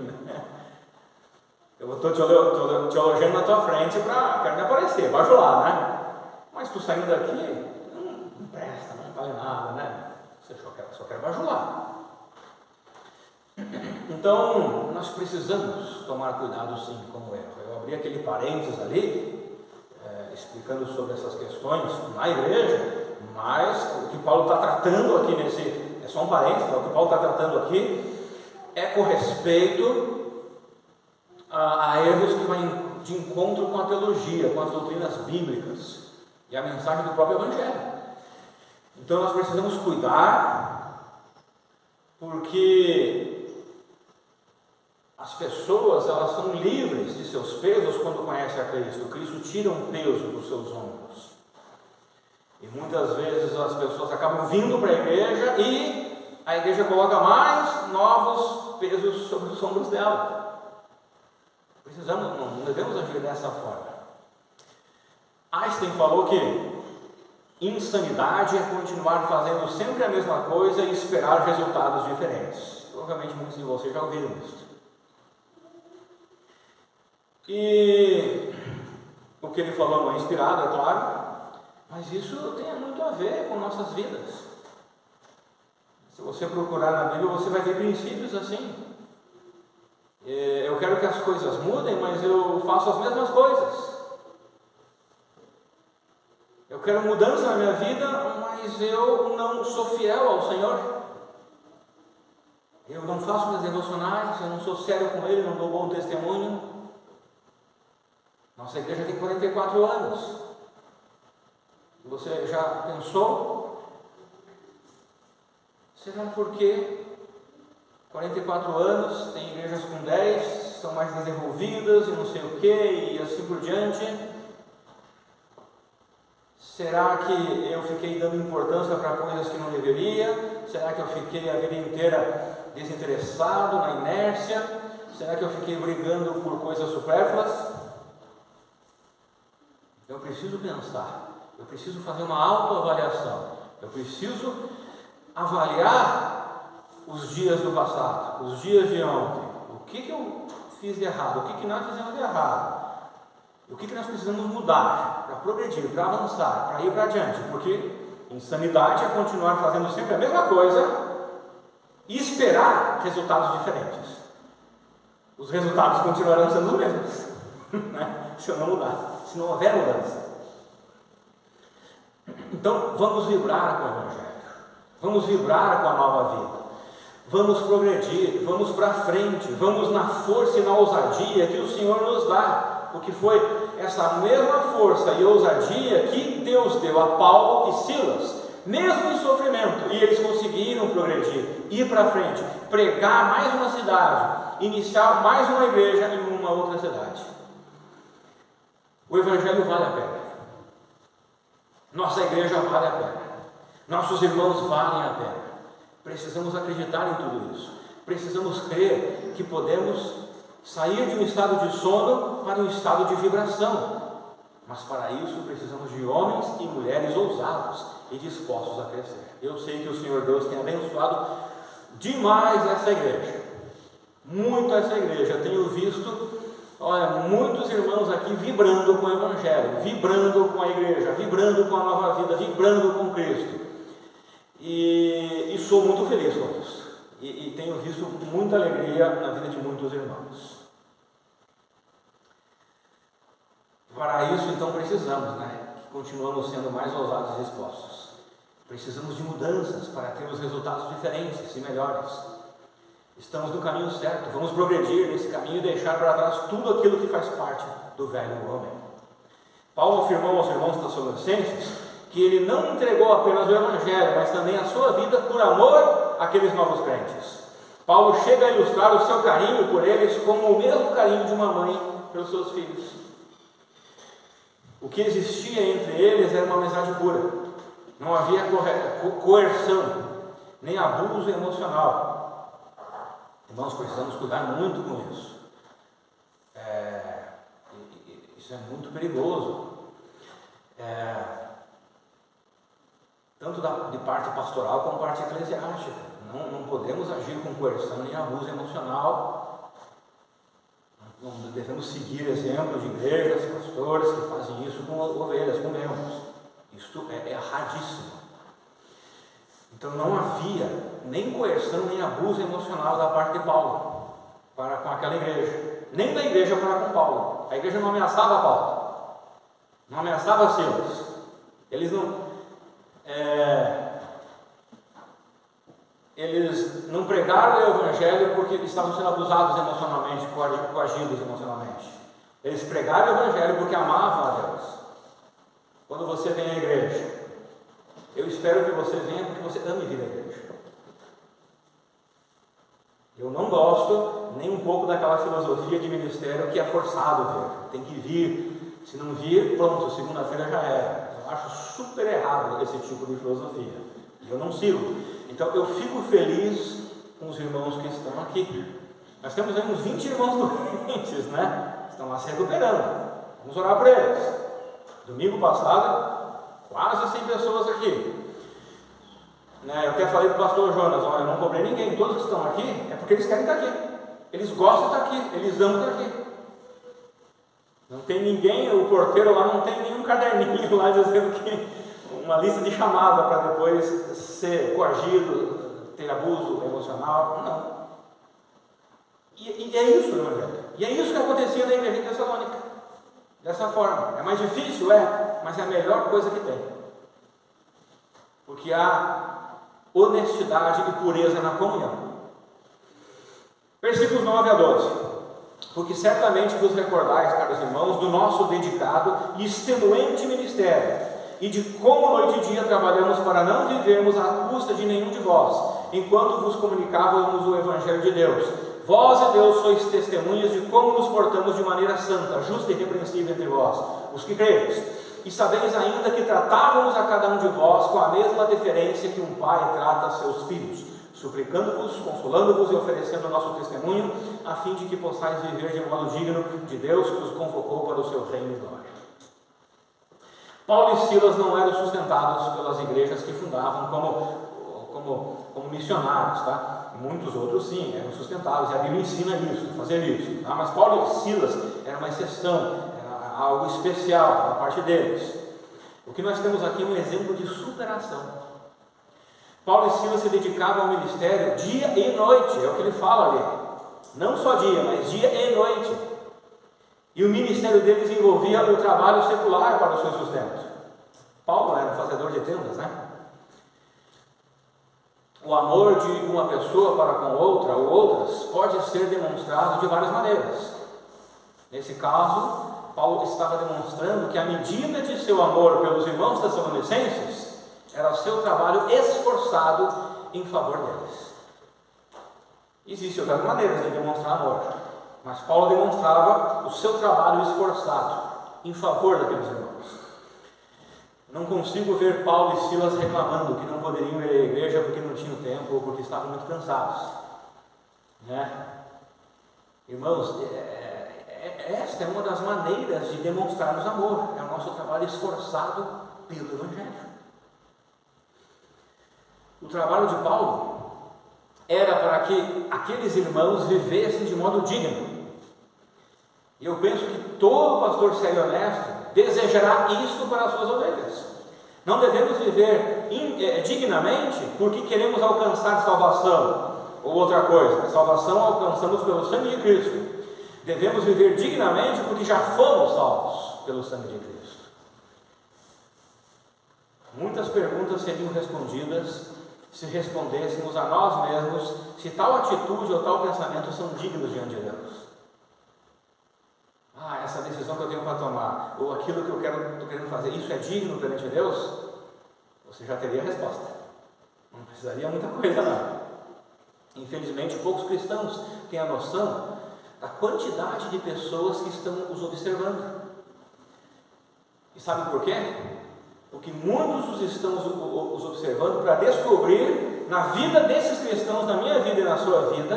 Eu estou te elogiando na tua frente para me aparecer, bajular, né? Mas tu saindo daqui, não presta, não vale nada, né? Você só quer bajular. Então, nós precisamos tomar cuidado sim com o erro. Eu abri aquele parênteses ali, explicando sobre essas questões na igreja, mas o que Paulo está tratando aqui é só um parênteses, o que Paulo está tratando aqui é com respeito a erros que vão de encontro com a teologia, com as doutrinas bíblicas e a mensagem do próprio Evangelho. Então nós precisamos cuidar, porque as pessoas elas são livres de seus pesos quando conhecem a Cristo. Cristo tira um peso dos seus ombros. E muitas vezes as pessoas acabam vindo para a igreja e a igreja coloca mais novos pesos sobre os ombros dela. Não devemos agir dessa forma. Einstein falou que insanidade é continuar fazendo sempre a mesma coisa e esperar resultados diferentes. Provavelmente muitos de vocês já ouviram isso. E o que ele falou não é inspirado, é claro, mas isso tem muito a ver com nossas vidas. Se você procurar na Bíblia, você vai ver princípios assim. Eu quero que as coisas mudem, mas eu faço as mesmas coisas. Eu quero mudança na minha vida, mas eu não sou fiel ao Senhor. eu não faço minhas devocionais, eu não sou sério com ele, não dou bom testemunho. Nossa igreja tem 44 anos. Você já pensou? Será porque 44 anos, tem igrejas com 10, são mais desenvolvidas e não sei o que, e assim por diante? Será que eu fiquei dando importância para coisas que não deveria? Será que eu fiquei a vida inteira desinteressado, na inércia? Será que eu fiquei brigando por coisas supérfluas? Eu preciso pensar, eu preciso fazer uma autoavaliação, eu preciso avaliar os dias do passado, os dias de ontem. O que eu fiz de errado? O que nós fizemos de errado? O que nós precisamos mudar para progredir, para avançar, para ir para adiante? Porque insanidade é continuar fazendo sempre a mesma coisa e esperar resultados diferentes. Os resultados continuarão sendo os mesmos, né? Se eu não mudar, se não houver mudança. Então vamos vibrar com o Evangelho, vamos vibrar com a nova vida, vamos progredir, vamos para frente, vamos na força e na ousadia que o Senhor nos dá, porque foi essa mesma força e ousadia que Deus deu a Paulo e Silas, mesmo em sofrimento, e eles conseguiram progredir, ir para frente, pregar mais uma cidade, iniciar mais uma igreja em uma outra cidade. O Evangelho vale a pena, nossa igreja vale a pena, nossos irmãos valem a pena. Precisamos acreditar em tudo isso, precisamos crer que podemos sair de um estado de sono para um estado de vibração, mas para isso precisamos de homens e mulheres ousados e dispostos a crescer. Eu sei que o Senhor Deus tem abençoado demais essa igreja, muito essa igreja. Eu tenho visto, muitos irmãos aqui vibrando com o Evangelho, vibrando com a igreja, vibrando com a nova vida, vibrando com Cristo, e sou muito feliz com isso. E tenho visto muita alegria na vida de muitos irmãos. Para isso, então, precisamos, que continuamos sendo mais ousados e dispostos. Precisamos de mudanças para termos resultados diferentes e melhores. Estamos no caminho certo, vamos progredir nesse caminho e deixar para trás tudo aquilo que faz parte do velho homem. Paulo afirmou aos irmãos tessalonicenses que ele não entregou apenas o Evangelho, mas também a sua vida por amor àqueles novos crentes. Paulo chega a ilustrar o seu carinho por eles como o mesmo carinho de uma mãe pelos seus filhos. O que existia entre eles era uma amizade pura, não havia coerção, nem abuso emocional. Irmãos, precisamos cuidar muito com isso. Isso é muito perigoso. Tanto de parte pastoral como parte eclesiástica. Não podemos agir com coerção nem abuso emocional. Não devemos seguir exemplos de igrejas, pastores que fazem isso com ovelhas, com membros. Isto é erradíssimo. Então não havia nem coerção nem abuso emocional da parte de Paulo para com aquela igreja, nem da igreja para com Paulo. A igreja não ameaçava Paulo, não ameaçava Silas. Eles não pregaram o Evangelho porque estavam sendo abusados emocionalmente, coagidos emocionalmente. Eles pregaram o Evangelho porque amavam a Deus. Quando você vem à igreja, eu espero que você venha porque você ame vir à igreja. Eu não gosto nem um pouco daquela filosofia de ministério que é forçado vir. Tem que vir. Se não vir, pronto, segunda-feira já era. Eu acho super errado esse tipo de filosofia. Eu não sigo. Então eu fico feliz com os irmãos que estão aqui. Nós temos aí uns 20 irmãos doentes, Estão lá se recuperando. Vamos orar por eles. Domingo passado, quase 100 pessoas aqui. Eu até falei para o pastor Jonas, eu não cobrei ninguém, todos que estão aqui é porque eles querem estar aqui. Eles gostam de estar aqui, eles amam estar aqui. Não tem ninguém, o porteiro lá não tem nenhum caderninho lá dizendo que uma lista de chamada para depois ser coagido, ter abuso emocional. Não. E é isso, Evangelho. E é isso que acontecia na igreja em Tessalônica. Dessa forma. É mais difícil, mas é a melhor coisa que tem. Porque há honestidade e pureza na comunhão. Versículos 9 a 12. Porque certamente vos recordais, caros irmãos, do nosso dedicado e extenuante ministério, e de como noite e dia trabalhamos para não vivermos à custa de nenhum de vós, enquanto vos comunicávamos o Evangelho de Deus. Vós e Deus sois testemunhas de como nos portamos de maneira santa, justa e irrepreensível entre vós, os que credes. E sabeis ainda que tratávamos a cada um de vós com a mesma deferência que um pai trata a seus filhos, suplicando-vos, consolando-vos e oferecendo o nosso testemunho, a fim de que possais viver de modo digno de Deus que os convocou para o seu reino e glória. Paulo e Silas não eram sustentados pelas igrejas que fundavam como missionários, tá? Muitos outros sim, eram sustentados, e a Bíblia ensina isso, fazer isso, tá? Mas Paulo e Silas era uma exceção, era algo especial da parte deles. O que nós temos aqui é um exemplo de superação. Paulo e Silas se dedicavam ao ministério dia e noite, é o que ele fala ali, não só dia, mas dia e noite, e o ministério deles envolvia o trabalho secular para o seu sustento. Paulo era um fazedor de tendas, né? O amor de uma pessoa para com outra ou outras pode ser demonstrado de várias maneiras. Nesse caso, Paulo estava demonstrando que a medida de seu amor pelos irmãos tessalonicenses era o seu trabalho esforçado em favor deles. Existem outras maneiras de demonstrar amor, mas Paulo demonstrava o seu trabalho esforçado em favor daqueles irmãos. Não consigo ver Paulo e Silas reclamando que não poderiam ir à igreja porque não tinham tempo ou porque estavam muito cansados, né? Irmãos, esta é uma das maneiras de demonstrarmos amor, é o nosso trabalho esforçado pelo Evangelho. O trabalho de Paulo era para que aqueles irmãos vivessem de modo digno. E eu penso que todo pastor sério e honesto desejará isto para as suas ovelhas. Não devemos viver dignamente porque queremos alcançar salvação ou outra coisa. A salvação alcançamos pelo sangue de Cristo. Devemos viver dignamente porque já fomos salvos pelo sangue de Cristo. Muitas perguntas seriam respondidas se respondêssemos a nós mesmos se tal atitude ou tal pensamento são dignos diante de Deus. Essa decisão que eu tenho para tomar, ou aquilo que eu estou querendo fazer, isso é digno perante Deus? Você já teria a resposta. Não precisaria muita coisa, não. Infelizmente, poucos cristãos têm a noção da quantidade de pessoas que estão os observando. E sabe por quê? Porque muitos os estão os observando para descobrir na vida desses cristãos, na minha vida e na sua vida,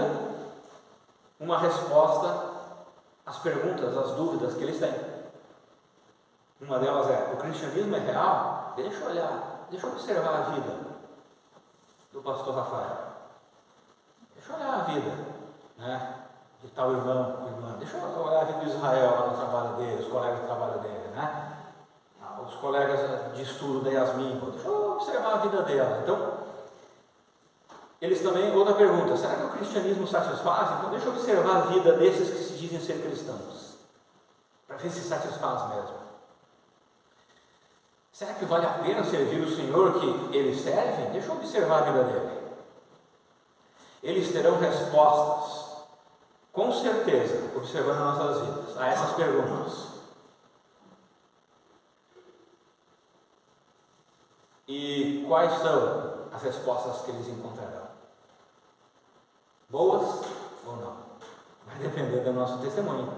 uma resposta às perguntas, às dúvidas que eles têm. Uma delas é: o cristianismo é real? Deixa eu olhar, deixa eu observar a vida do pastor Rafael. Deixa eu olhar a vida, né, de tal irmão, irmã. Deixa eu olhar a vida de Israel lá no trabalho dele, os colegas de trabalho dele, né? Os colegas de estudo da Yasmin. Deixa eu observar a vida dela. Então, eles também, outra pergunta: será que o cristianismo satisfaz? Então deixa eu observar a vida desses que se dizem ser cristãos, para ver se satisfaz mesmo. Será que vale a pena servir o Senhor que eles servem? Deixa eu observar a vida dele. Eles terão respostas, com certeza, observando as nossas vidas, a essas perguntas. E quais são as respostas que eles encontrarão? Boas ou não? Vai depender do nosso testemunho.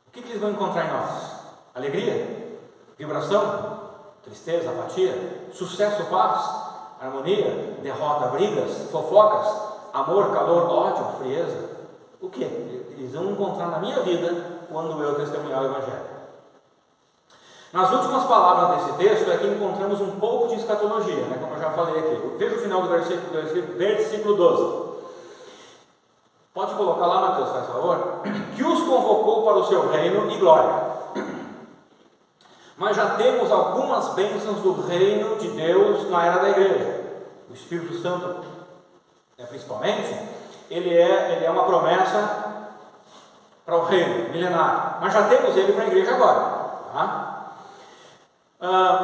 O que eles vão encontrar em nós? Alegria? Vibração? Tristeza? Apatia? Sucesso? Paz? Harmonia? Derrota? Brigas? Fofocas? Amor? Calor? Ódio? Frieza? O que eles vão encontrar na minha vida quando eu testemunhar o Evangelho? Nas últimas palavras desse texto é que encontramos um pouco de escatologia, né, como eu já falei aqui. Veja o final do versículo 12. Pode colocar lá, Mateus, faz favor. Que os convocou para o seu reino e glória. Mas já temos algumas bênçãos do reino de Deus na era da igreja. O Espírito Santo, principalmente, ele é uma promessa para o reino milenar. Mas já temos ele para a igreja agora. Tá?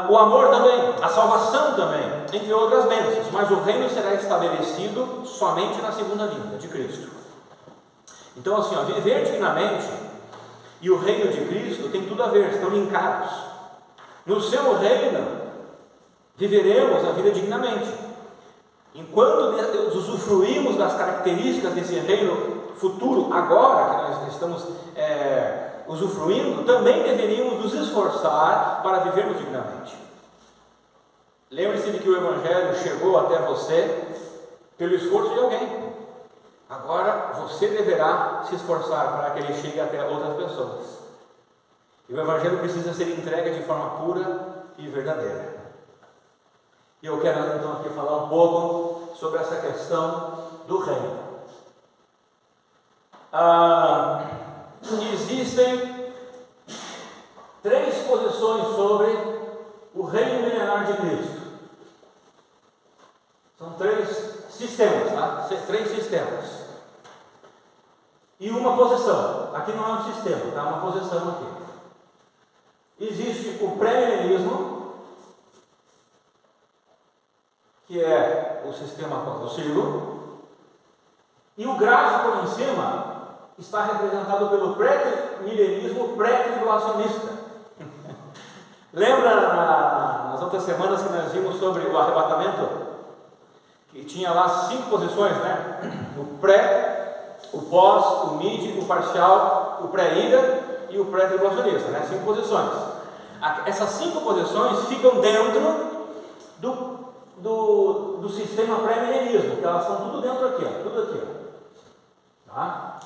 O amor também, a salvação também. entre outras bênçãos, mas o reino será estabelecido somente na segunda vinda de Cristo. Então, assim, viver dignamente e o reino de Cristo tem tudo a ver, estão linkados. No seu reino, viveremos a vida dignamente. Enquanto usufruímos das características desse reino futuro, agora que nós estamos usufruindo, também deveríamos nos esforçar para vivermos dignamente. Lembre-se de que o Evangelho chegou até você pelo esforço de alguém. Agora você deverá se esforçar para que ele chegue até outras pessoas. E o Evangelho precisa ser entregue de forma pura e verdadeira. E eu quero então aqui falar um pouco sobre essa questão do reino. Existem 3 posições sobre o reino milenar de Cristo. São 3 sistemas, tá? 3 sistemas. E uma posição. Aqui não é um sistema, tá? Uma posição aqui. Existe o pré-milenismo, que é o sistema do Ciro, e o gráfico lá em cima está representado pelo pré-milenismo pré-tribulacionista. Lembra nas outras semanas que nós vimos sobre o arrebatamento? Que tinha lá 5 posições, né? O pré, o pós, o mid, o parcial, o pré-ida e o pré-tribulacionista, né? 5 posições. Essas 5 posições ficam dentro do sistema pré-milenismo, que elas estão tudo dentro aqui, ó, tudo aqui, ó. Tá?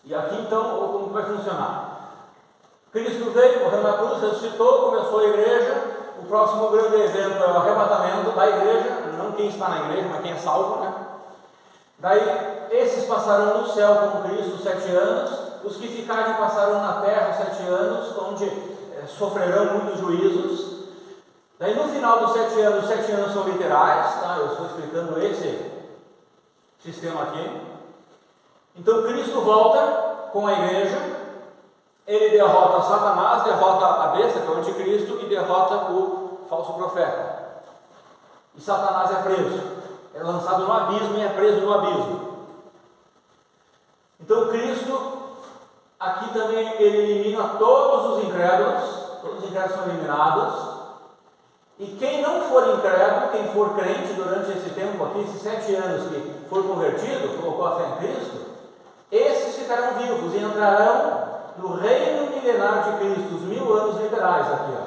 E aqui então, como vai funcionar? Cristo veio, morreu na cruz, ressuscitou, começou a igreja. O próximo grande evento é o arrebatamento da igreja, não quem está na igreja, mas quem é salvo, né? Daí, esses passarão no céu com Cristo 7 anos, os que ficarem passarão na terra 7 anos, onde sofrerão muitos juízos. Daí, no final dos 7 anos, 7 anos são literais, tá? Eu estou explicando esse sistema aqui. Então, Cristo volta com a igreja. Ele derrota Satanás, derrota a besta, que é o anticristo, e derrota o falso profeta. E Satanás é preso, é lançado no abismo e é preso no abismo. Então Cristo, aqui também, ele elimina todos os incrédulos são eliminados, e quem não for incrédulo, quem for crente durante esse tempo aqui, esses 7 anos que for convertido, colocou a fé em Cristo, esses ficarão vivos e entrarão no reino milenar de Cristo, os 1000 anos literais aqui, ó.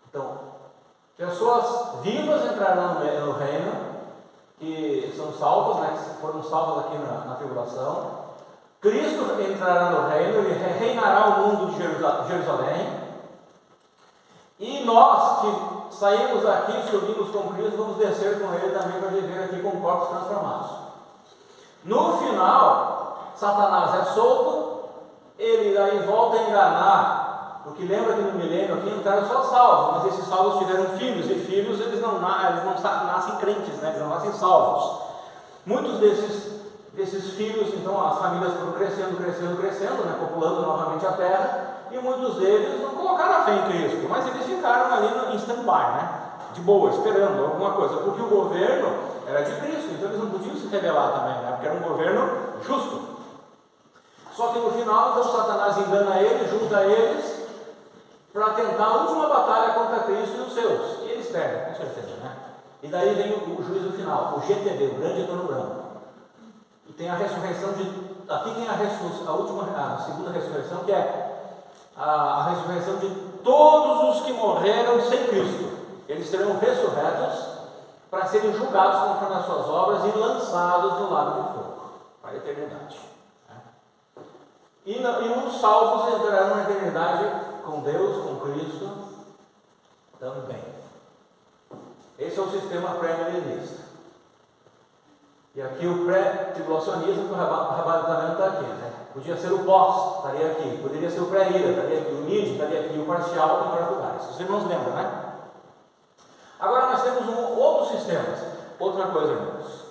Então, pessoas vivas entrarão no reino, que são salvas, né, que foram salvas aqui na tribulação. Cristo entrará no reino, ele reinará o mundo de Jerusalém. E nós que saímos daqui, subimos com Cristo, vamos descer com ele também para viver aqui com corpos transformados. No final, Satanás é solto. Ele aí volta a enganar, porque lembra que no milênio aqui entraram só salvos, mas esses salvos tiveram filhos, e filhos eles não nascem crentes, né? Eles não nascem salvos. Muitos desses filhos, então as famílias foram crescendo, né? Populando novamente a terra, e muitos deles não colocaram a fé em Cristo, mas eles ficaram ali em stand-by, né? De boa, esperando alguma coisa, porque o governo era de Cristo, então eles não podiam se rebelar também, né? Porque era um governo justo. Só que no final, então, Satanás engana eles, junta eles, para tentar a última batalha contra Cristo e os seus. E eles perdem, com certeza, né? E daí vem o juízo final, o GTD, o grande trono branco. E tem a ressurreição aqui tem a segunda ressurreição, que é a ressurreição de todos os que morreram sem Cristo. Eles serão ressurretos para serem julgados conforme as suas obras e lançados no lago de fogo, para a eternidade. E os salvos entrarão na eternidade com Deus, com Cristo, também. Esse é o sistema pré-milenista. E aqui o pré-tribulacionismo, que o arrebatamento está aqui, né? Podia ser o pós, estaria aqui. Poderia ser o pré-ida, estaria aqui. O mid, estaria aqui. O parcial, em vários lugares. Os irmãos lembram, né? Agora nós temos outros sistemas. Outra coisa, irmãos.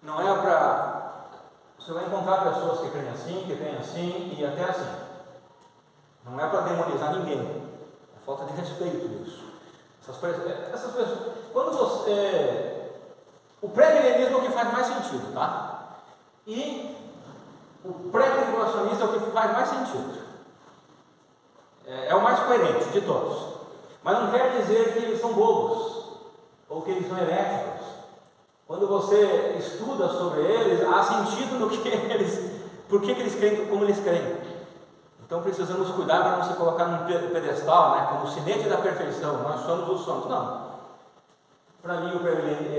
Não é para... Você vai encontrar pessoas que creem assim e até assim. Não é para demonizar ninguém. É falta de respeito isso. Essas pessoas, quando você, o pré-milenismo é o que faz mais sentido, tá? E o pré-tribulacionista é o que faz mais sentido. É o mais coerente de todos. Mas não quer dizer que eles são bobos ou que eles são heréticos. Quando você estuda sobre eles, há sentido no que eles, por que eles creem como eles creem. Então precisamos cuidar para não se colocar num pedestal, né, como o sinete da perfeição, nós somos os somos. Não. Para mim, eu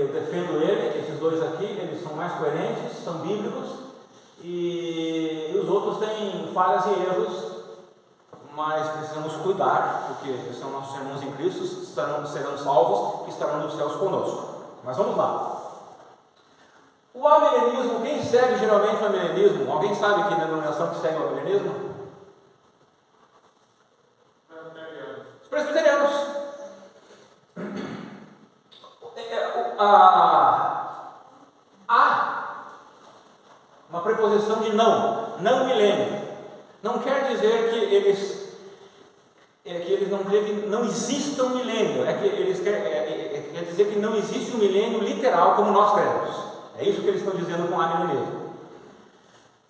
defendo esses dois aqui, eles são mais coerentes, são bíblicos, e os outros têm falhas e erros, mas precisamos cuidar, porque são nossos irmãos em Cristo, serão salvos e estarão nos céus conosco. Mas vamos lá. O amilenismo, quem segue geralmente o amilenismo? Alguém sabe que denominação que segue o amilenismo? Os presbiterianos. Há uma preposição de não milênio. Não quer dizer que eles não creem que não exista um milênio. Quer dizer que não existe um milênio literal como nós cremos. É isso que eles estão dizendo com o amilenismo.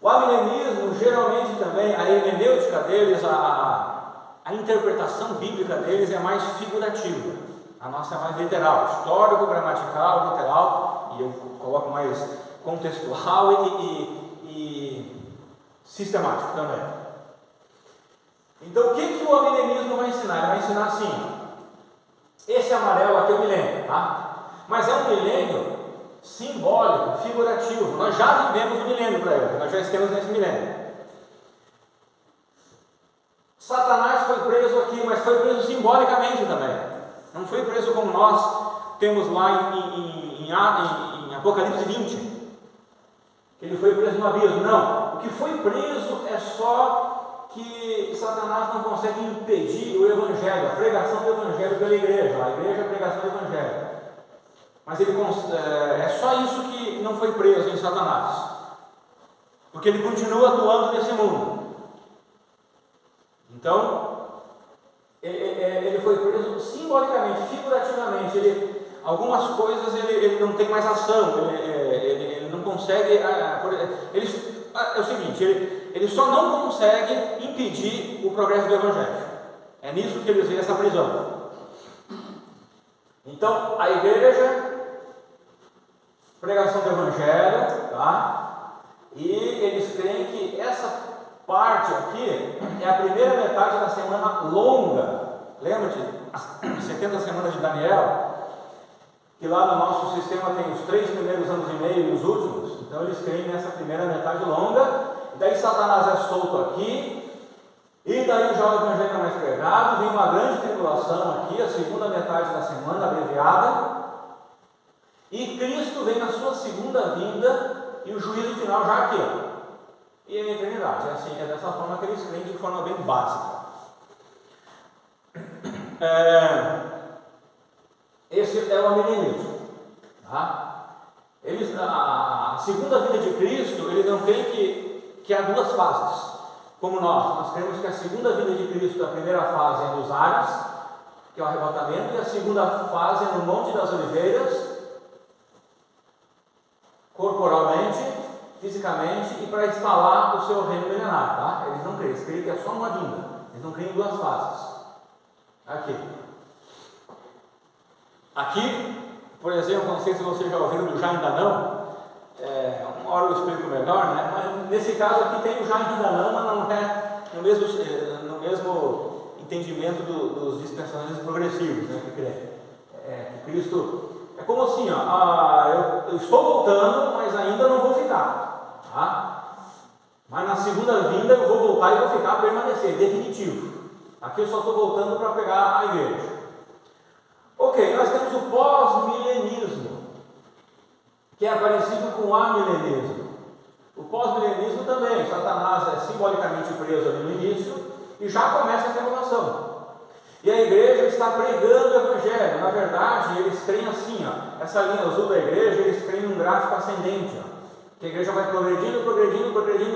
O amilenismo, geralmente também, a hermenêutica deles, a interpretação bíblica deles é mais figurativa. A nossa é mais literal, histórico, gramatical, literal, e eu coloco mais contextual e sistemático também. Então, o que o amilenismo vai ensinar? Ele vai ensinar assim: esse amarelo aqui é o milênio, tá? Mas é um milênio simbólico, figurativo. Nós já vivemos o milênio para ele, nós já estamos nesse milênio. Satanás foi preso aqui, mas foi preso simbolicamente também. Não foi preso como nós temos lá em Apocalipse 20. Ele foi preso no abismo. Não. O que foi preso é só que Satanás não consegue impedir o Evangelho, a pregação do Evangelho pela igreja. A igreja é a pregação do Evangelho. Mas é só isso que não foi preso em Satanás. Porque ele continua atuando nesse mundo. Então, ele foi preso simbolicamente, figurativamente. Algumas coisas ele não tem mais ação, ele não consegue. É o seguinte, ele só não consegue impedir o progresso do Evangelho. É nisso que eles veem essa prisão. Então, a igreja, pregação do Evangelho, tá? E eles creem que essa parte aqui é a primeira metade da semana longa. Lembra-te? As 70 semanas de Daniel? Que lá no nosso sistema tem os 3 primeiros anos e meio e os últimos. Então eles creem nessa primeira metade longa. Daí Satanás é solto aqui. E daí já o Evangelho é mais pregado. Vem uma grande tribulação aqui, a segunda metade da semana, abreviada. E Cristo vem na sua segunda vinda e o juízo final já aqui, ó. E a eternidade. É dessa forma que eles creem, de forma bem básica. Esse é o amilenismo, tá? A segunda vinda de Cristo, eles não creem que há duas fases, como nós cremos que a segunda vinda de Cristo, a primeira fase é dos ares, que é o arrebatamento, e a segunda fase é no Monte das Oliveiras, corporalmente, fisicamente, e para instalar o seu reino milenar, tá? Eles não creem, eles creem que é só uma vinda, eles não creem em duas fases. Aqui, por exemplo, não sei se vocês já ouviram do já ainda não, uma hora eu explico melhor, né? Mas nesse caso aqui tem o já ainda não, mas não é no mesmo entendimento dos dispensacionalistas progressivos, né, que creem. Que Cristo é como assim, ó, eu estou voltando, mas ainda não vou ficar, tá? Mas na segunda vinda eu vou voltar e vou ficar, permanecer, definitivo. Aqui eu só estou voltando para pegar a igreja. Ok, nós temos o pós-milenismo, que é parecido com o amilenismo. O pós-milenismo também, Satanás é simbolicamente preso ali no início e já começa a tribulação. E a igreja está pregando o Evangelho. Na verdade, eles creem assim, ó, essa linha azul da igreja, eles creem num gráfico ascendente, ó, que a igreja vai progredindo,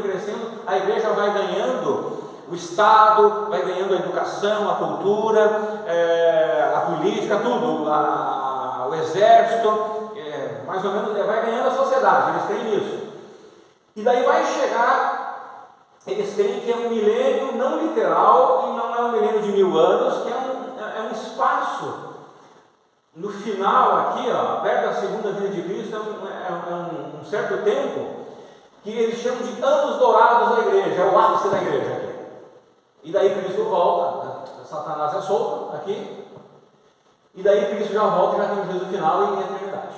crescendo, a igreja vai ganhando O Estado vai ganhando a educação, a cultura, a política, tudo, o exército, mais ou menos, vai ganhando a sociedade, eles têm isso. E daí vai chegar, eles têm que é um milênio não literal, e não é um milênio de 1000 anos, que é um espaço. No final aqui, perto da segunda vinda de Cristo, é um certo tempo, que eles chamam de anos dourados da igreja, é o ápice da igreja aqui. E daí Cristo volta, Satanás é solto aqui, e daí Cristo já volta e já tem o juízo final e a eternidade.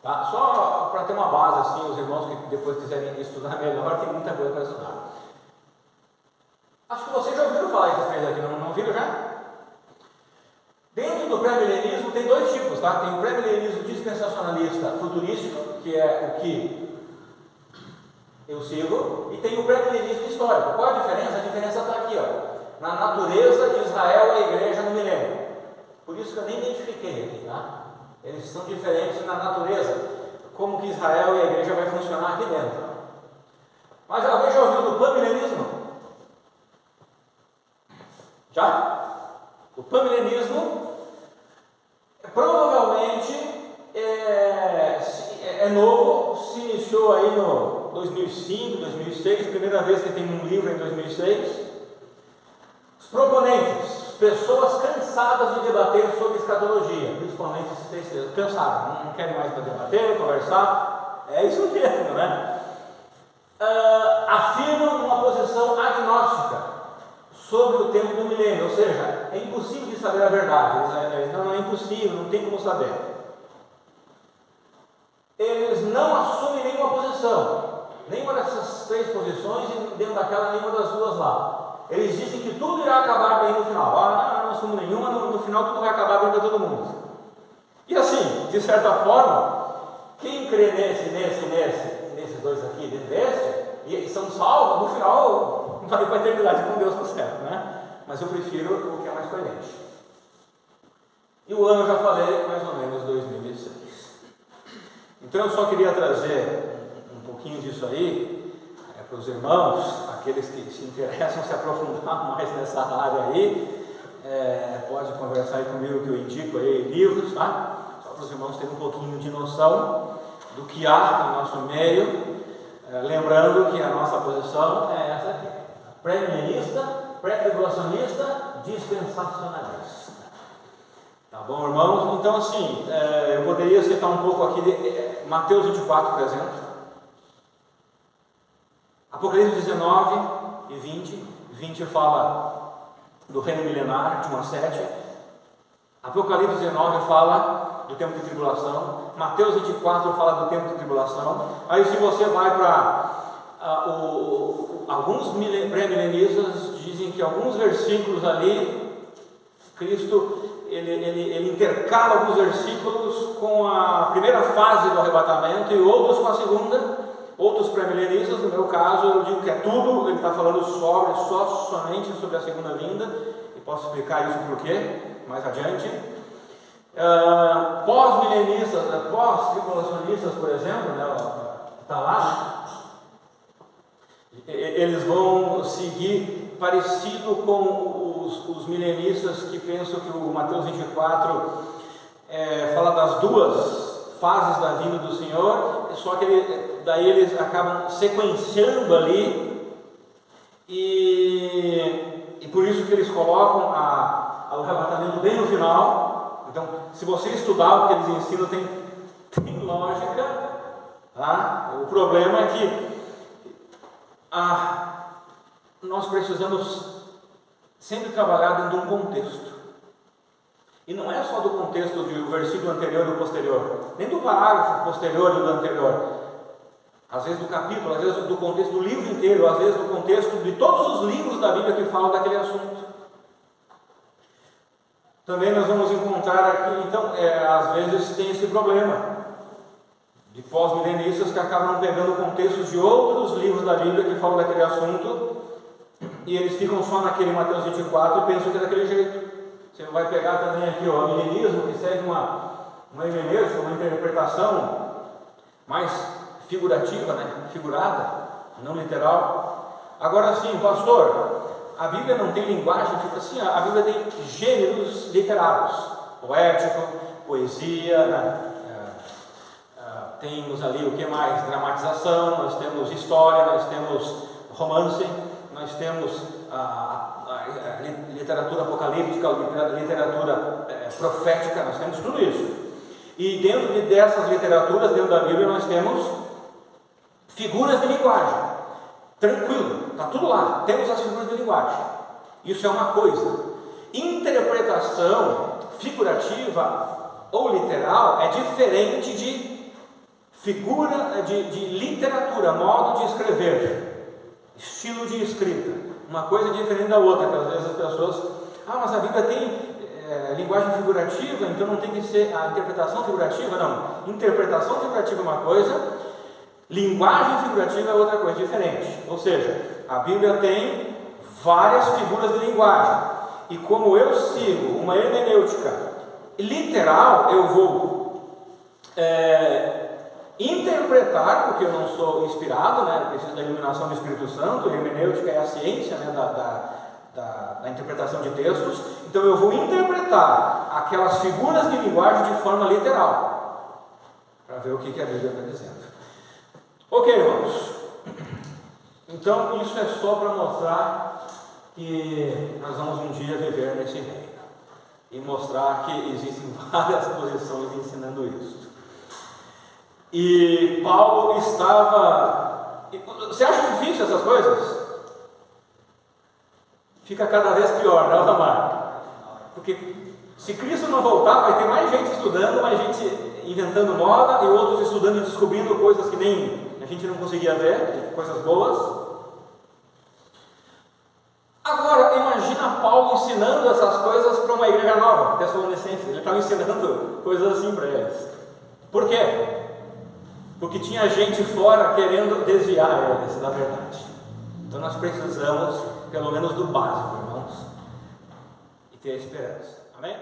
Tá? Só para ter uma base, assim, os irmãos que depois quiserem estudar melhor, tem muita coisa para estudar. Acho que vocês já ouviram falar essas três aqui, não ouviram já? Dentro do pré-milenismo tem dois tipos, tá? Tem o pré-milenismo dispensacionalista futurístico, que é o que eu sigo, e tem o pré-milenismo histórico. Qual a diferença? A diferença está aqui, na natureza de Israel e a igreja no milênio. Por isso que eu nem identifiquei aqui, tá? Eles são diferentes na natureza, como que Israel e a igreja vai funcionar aqui dentro. Mas alguém já ouviu do pan-milenismo? Já? O pan-milenismo provavelmente é novo, se iniciou aí no 2005, 2006, primeira vez que tem um livro em 2006. Os proponentes, pessoas cansadas de debater sobre escatologia, principalmente esses textos, cansados, não querem mais debater, conversar, é isso mesmo, né? Afirmam uma posição agnóstica sobre o tempo do milênio, ou seja, é impossível de saber a verdade, não é impossível, não tem como saber. Eles não assumem nenhuma posição, nenhuma dessas três posições e dentro daquela nenhuma das duas lá. Eles dizem que tudo irá acabar bem no final. Não assumo nenhuma, no final tudo vai acabar bem para todo mundo. E assim, de certa forma, quem crê nesses dois aqui, desse, e são salvos, no final vai para a eternidade com Deus no céu, né? Mas eu prefiro o que é mais coerente. E o ano eu já falei, mais ou menos 2006. Então eu só queria trazer um pouquinho disso aí para os irmãos, aqueles que se interessam se aprofundar mais nessa área aí, pode conversar aí comigo que eu indico aí livros, tá? Só para os irmãos terem um pouquinho de noção do que há no nosso meio, lembrando que a nossa posição é essa aqui: pré-milenista, pré-tribulacionista, dispensacionalista. Tá bom, irmãos? Então, assim, eu poderia citar um pouco aqui de Mateus 24, por exemplo, Apocalipse 19 e 20. 20 fala do reino milenar, de 1 a 7. Apocalipse 19 fala do tempo de tribulação. Mateus 24 fala do tempo de tribulação. Aí, se você vai para alguns pré-milenistas dizem que alguns versículos ali, Cristo ele intercala alguns versículos com a primeira fase do arrebatamento e outros com a segunda. Outros pré-milenistas, no meu caso, eu digo que é tudo, ele está falando somente sobre a segunda vinda, e posso explicar isso por quê, mais adiante. Pós-milenistas, pós-tribulacionistas, por exemplo, está lá, eles vão seguir parecido com os milenistas que pensam que o Mateus 24 fala das duas fases da vinda do Senhor, só que daí eles acabam sequenciando ali, e por isso que eles colocam o arrebatamento bem no final. Então, se você estudar o que eles ensinam, tem lógica, tá? O problema é que nós precisamos sempre trabalhar dentro de um contexto. E não é só do contexto do versículo anterior e do posterior, nem do parágrafo posterior e do anterior. Às vezes do capítulo, às vezes do contexto do livro inteiro, às vezes do contexto de todos os livros da Bíblia que falam daquele assunto. Também nós vamos encontrar aqui, então, às vezes tem esse problema de pós-milenistas que acabam pegando contextos de outros livros da Bíblia que falam daquele assunto, e eles ficam só naquele Mateus 24 e pensam que é daquele jeito. Você vai pegar também aqui o milenismo, que segue uma hermenêutica, uma interpretação mais figurativa, figurada, não literal. Agora sim, pastor, a Bíblia não tem linguagem, fica assim, a Bíblia tem gêneros literários, poético, poesia, né? Temos ali o que mais? Dramatização, nós temos história, nós temos romance, nós temos a literatura apocalíptica, literatura profética, nós temos tudo isso. E dentro dessas literaturas, dentro da Bíblia, nós temos figuras de linguagem. Tranquilo, está tudo lá, temos as figuras de linguagem. Isso é uma coisa. Interpretação figurativa ou literal é diferente de figura de literatura, modo de escrever, estilo de escrita. Uma coisa é diferente da outra, que às vezes as pessoas, mas a Bíblia tem linguagem figurativa, então não tem que ser a interpretação figurativa. Não, interpretação figurativa é uma coisa, linguagem figurativa é outra coisa diferente. Ou seja, a Bíblia tem várias figuras de linguagem, e como eu sigo uma hermenêutica literal, eu vou interpretar, porque eu não sou inspirado, né? Eu preciso da iluminação do Espírito Santo. A hermenêutica é a ciência, né, da interpretação de textos. Então eu vou interpretar aquelas figuras de linguagem de forma literal, para ver o que a Bíblia está dizendo. Ok, irmãos, então isso é só para mostrar que nós vamos um dia viver nesse reino, e mostrar que existem várias posições ensinando isso. E Paulo estava... Você acha difícil essas coisas? Fica cada vez pior, não, Tamar? Porque se Cristo não voltar, vai ter mais gente estudando, mais gente inventando moda, e outros estudando e descobrindo coisas que nem a gente não conseguia ver, coisas boas. Agora, imagina Paulo ensinando essas coisas para uma igreja nova, Tessalonicenses. Ele estava ensinando coisas assim para eles. Por quê? Porque tinha gente fora querendo desviar eles da verdade. Então nós precisamos, pelo menos, do básico, irmãos, e ter esperança. Amém?